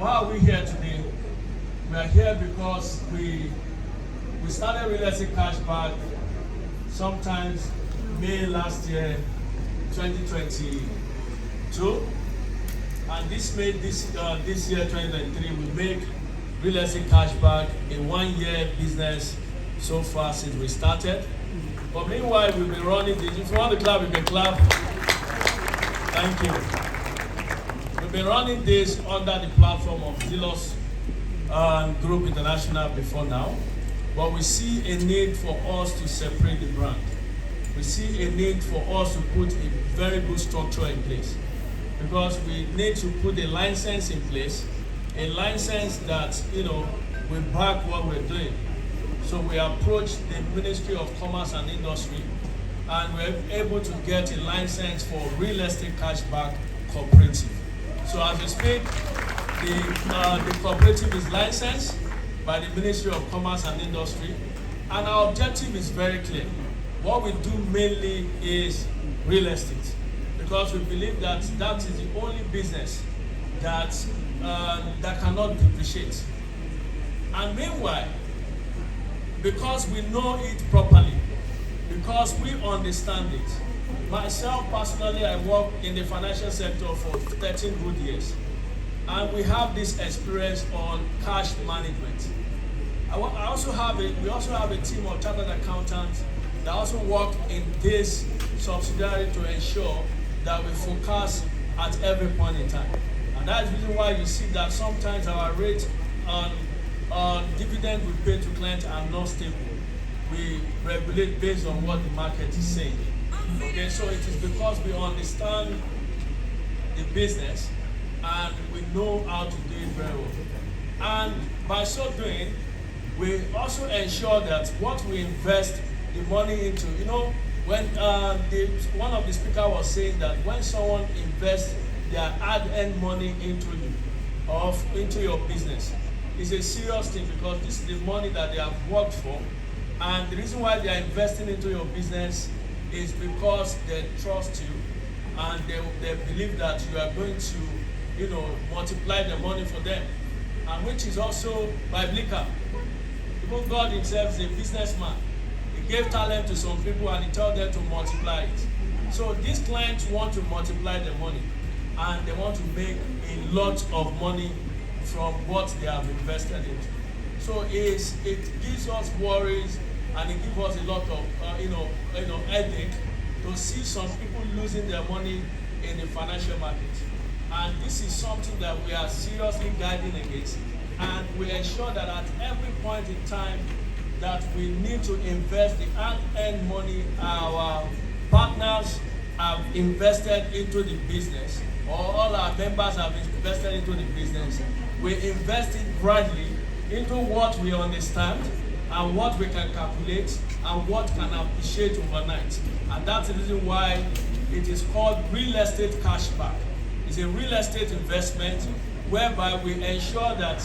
why are we here today? We are here because we started real estate cashback sometimes May last year, 2022, and this year 2023 we make real estate cashback a 1 year business so far since we started. But meanwhile, we've been running this. If you want to clap, you can clap. Thank you. We've been running this under the platform of Zelos Group International before now, but we see a need for us to separate the brand. We see a need for us to put a very good structure in place, because we need to put a license in place, a license that will back what we're doing. So we approached the Ministry of Commerce and Industry, and we're able to get a license for real estate cashback cooperative. So as we speak, the cooperative is licensed by the Ministry of Commerce and Industry, and our objective is very clear. What we do mainly is real estate, because we believe that that is the only business that cannot depreciate. And meanwhile, because we know it properly, because we understand it. Myself personally, I work in the financial sector for 13 good years, and we have this experience on cash management. We also have a team of chartered accountants that also work in this subsidiary to ensure that we focus at every point in time. And that is the reason why you see that sometimes our rates on dividend we pay to clients are not stable. We regulate based on what the market is saying. Okay, so it is because we understand the business and we know how to do it very well. And by so doing, we also ensure that what we invest the money into, when one of the speakers was saying that when someone invests their hard-earned money into you or into your business, it's a serious thing, because this is the money that they have worked for, and the reason why they are investing into your business is because they trust you and they believe that you are going to multiply the money for them, and which is also biblical. Even God himself is a businessman. He gave talent to some people and he told them to multiply it. So these clients want to multiply the money, and they want to make a lot of money from what they have invested into. So it gives us worries, and it gives us a lot of headache to see some people losing their money in the financial market. And this is something that we are seriously guiding against, and we ensure that at every point in time that we need to invest the hard-earned money our partners have invested into the business, or all our members have invested into the business. We invest it gradually into what we understand and what we can calculate and what can appreciate overnight. And that's the reason why it is called real estate cashback. It's a real estate investment whereby we ensure that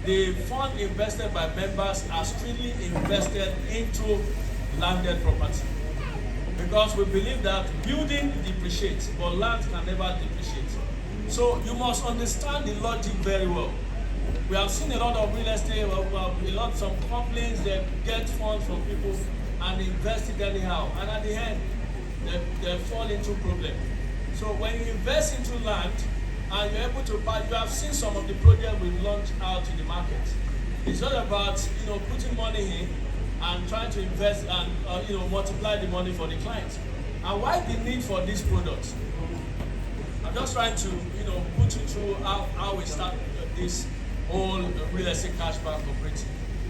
the fund invested by members are strictly invested into landed property. Because we believe that building depreciates, but land can never depreciate. So you must understand the logic very well. We have seen a lot of real estate, some companies that get funds from people and invest it anyhow, and at the end, they fall into problem. So when you invest into land and you're able to buy, you have seen some of the projects we've launched out to the market. It's not about putting money in and trying to invest and multiply the money for the clients. And why the need for these products? I'm just trying to put you through how we start this whole real estate cashback cooperative.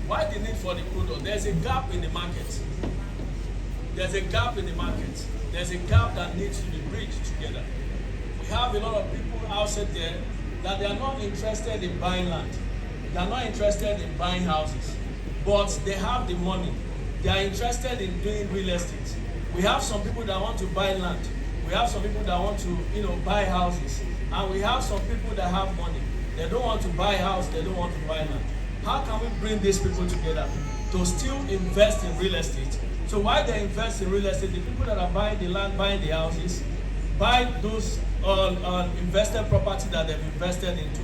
Why the need for the product? There's a gap in the market. There's a gap in the market. There's a gap that needs to be bridged together. We have a lot of people outside there that they are not interested in buying land. They are not interested in buying houses, but they have the money. They are interested in doing real estate. We have some people that want to buy land. We have some people that want to buy houses. And we have some people that have money. They don't want to buy a house, they don't want to buy land. How can we bring these people together to still invest in real estate? So why they invest in real estate, the people that are buying the land, buying the houses, buy those invested property that they've invested into.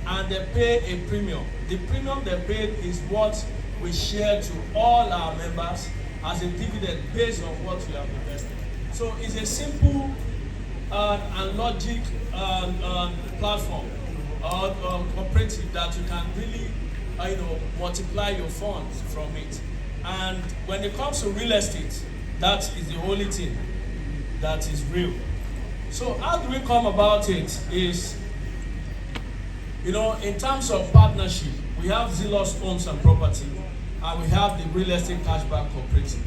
and they pay a premium. The premium they paid is what we share to all our members as a dividend based on what we have invested. So it's a simple and logic platform or cooperative that you can really multiply your funds from it. And when it comes to real estate, that is the only thing that is real. So how do we come about it is, in terms of partnership, we have Zealous Homes and Property, and we have the Real Estate Cashback Cooperative.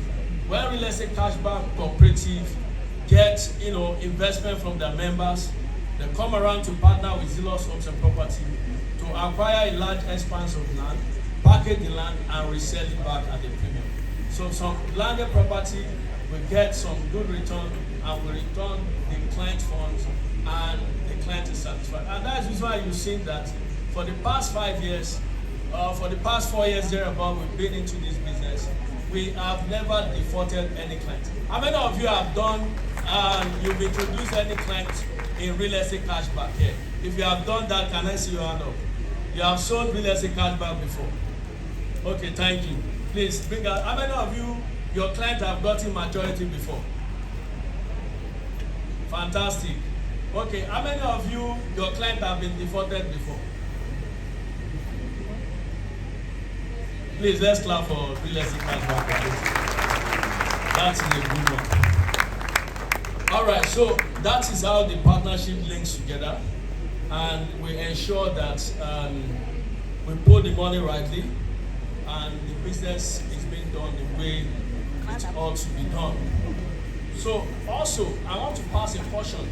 Where Real Estate Cashback Cooperative gets, investment from their members, they come around to partner with Zealous Homes and Property to acquire a large expanse of land, package the land, and resell it back at a premium. So some landed property will get some good return, and will return the client funds, and the client is satisfied. And that is why you've seen that for the past 5 years, for the past 4 years thereabout, we've been into this business. We have never defaulted any client. How many of you have done, you've introduced any client in real estate cashback here? If you have done that, can I see your hand up? You have sold real estate cashback before? Okay, thank you. Please bring out, how many of you, your clients have gotten maturity before? Fantastic. Okay, how many of you, your clients have been defaulted before? Please, let's clap for real estate cashback. That's a good one. All right, so that is how the partnership links together, and we ensure that we put the money rightly, and the business is being done the way it ought to be done. So also, I want to pass a caution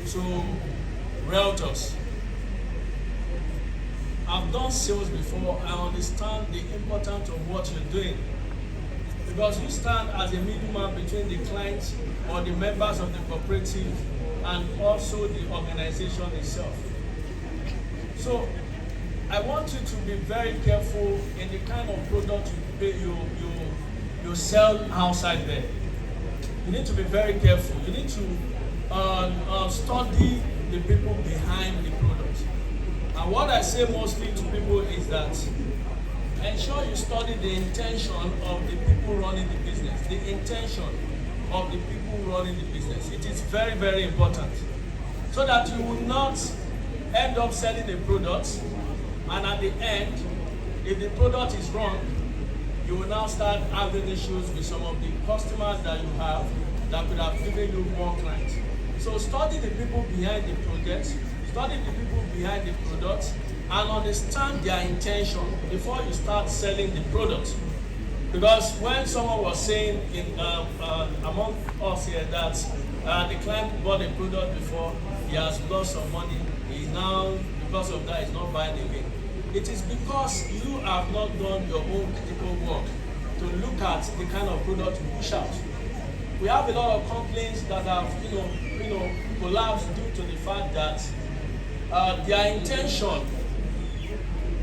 to realtors. I've done sales before. I understand the importance of what you're doing, because you stand as a middleman between the clients or the members of the cooperative and also the organization itself. So I want you to be very careful in the kind of product you sell outside there. You need to be very careful. You need to study the people behind the product. And what I say mostly to people is that ensure you study the intention of the people running the business. The intention of the people running the business. It is very, very important. So that you will not end up selling a product, and at the end, if the product is wrong, you will now start having issues with some of the customers that you have that could have given you more clients. So study the people behind the project, study the people behind the product, and understand their intention before you start selling the product. Because when someone was saying among us here that the client bought a product before, he has lost some money, he now, because of that, is not buying again. It is because you have not done your own critical work to look at the kind of product you push out. We have a lot of complaints that have, collapsed due to the fact that their intention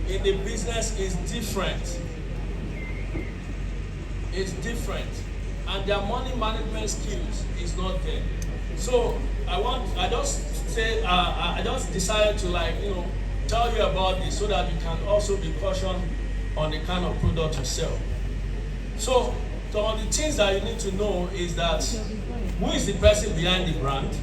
in the business is different. It's different, and their money management skills is not there. So I just decided to tell you about this so that you can also be cautioned on the kind of product you sell. So some of the things that you need to know is that who is the person behind the brand,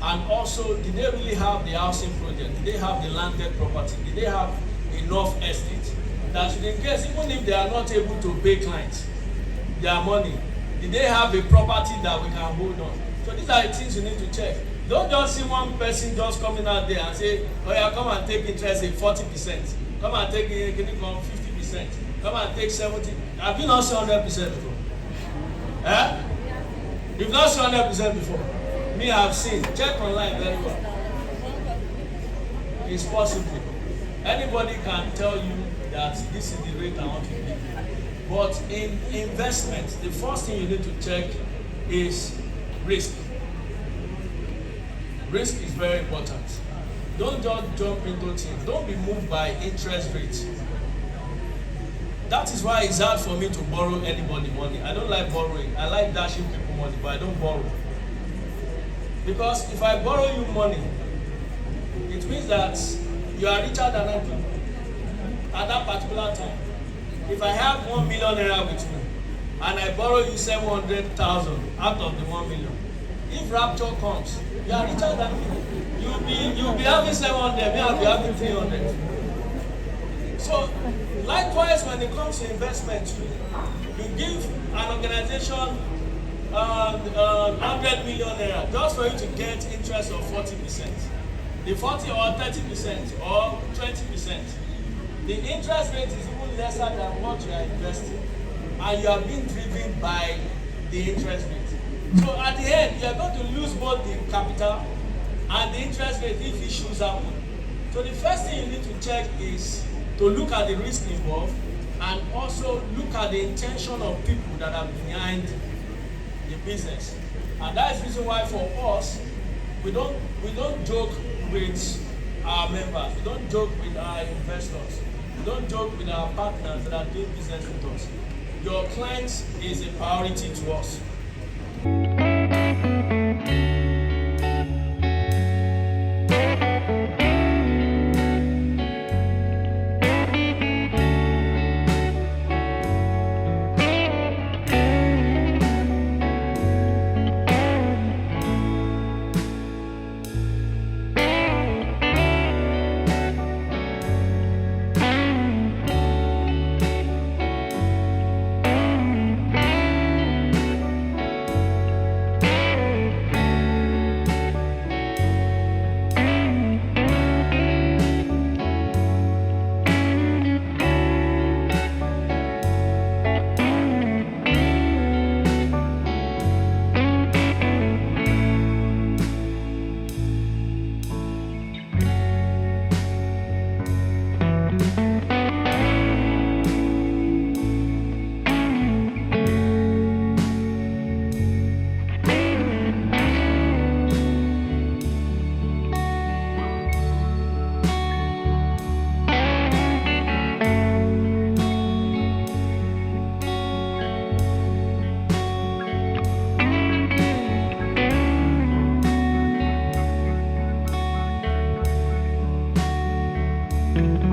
and also did they really have the housing project, did they have the landed property, did they have enough estate that should, in case, even if they are not able to pay clients their money, did they have a property that we can hold on? So these are the things you need to check. Don't just see one person just coming out there and say, oh yeah, come and take interest in 40%, come and take 50%, come and take 70%. Have you not seen 100% before? Eh? You've not seen 100% before? Me, I've seen. Check online very well. It's possible. Anybody can tell you that this is the rate I want to give. But in investment, the first thing you need to check is risk. Risk is very important. Don't just jump into things. Don't be moved by interest rates. That is why it's hard for me to borrow anybody money. I don't like borrowing. I like dashing people money, but I don't borrow. Because if I borrow you money, it means that you are richer than I am at that particular time. If I have 1 million naira with me and I borrow you 700,000 out of the 1 million, if rapture comes, you are richer than me. You'll be having 700, me I'll be having 300. So likewise, when it comes to investment, you give an organization 100 million naira just for you to get interest of 40%. The 40 or 30% or 20%. The interest rate is even lesser than what you are investing, and you are being driven by the interest rate. So at the end, you are going to lose both the capital and the interest rate if issues happen. So the first thing you need to check is to look at the risk involved and also look at the intention of people that are behind the business. And that is the reason why for us, we don't joke with our members, we don't joke with our investors, we don't joke with our partners that are doing business with us. Your clients is a priority to us. Mm-hmm.